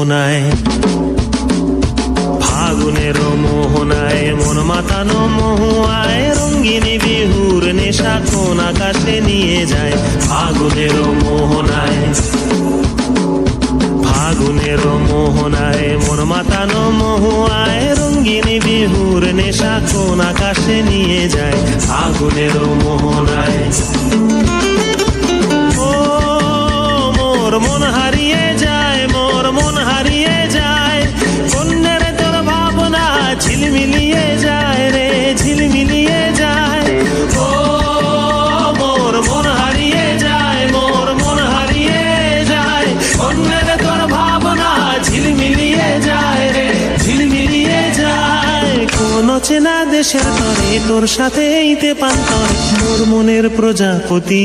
মোহনায়, ফাগুনের মোহনায় মন মাতানো মহুয়ায়, রঙ্গিনী বিহুর নেশা কোন আকাশে নিয়ে যায়। ফাগুনের মোহনায়, ফাগুনের মোহনায় মন মাতানো মহুয়ায়, রঙ্গিনী বিহুর নেশা কোন আকাশে নিয়ে যায়। ফাগুনের মোহনায় ও মোর মন হারিয়ে যায়, মোর মন হারিয়ে যায়, কন্যার তোর ভাবনা ঝিলমিলিয়ে যায় রে, ঝিলমিলিয়ে যায়। ও মোর মন হারিয়ে যায়, মোর মন হারিয়ে যায়, কন্যার তোর ভাবনা ঝিলমিলিয়ে যায় রে, ঝিলমিলিয়ে যায়। কোন চেনা দেশের তরে তোর সাথে ইতে পান্তর, মোর মনের প্রজাপতি।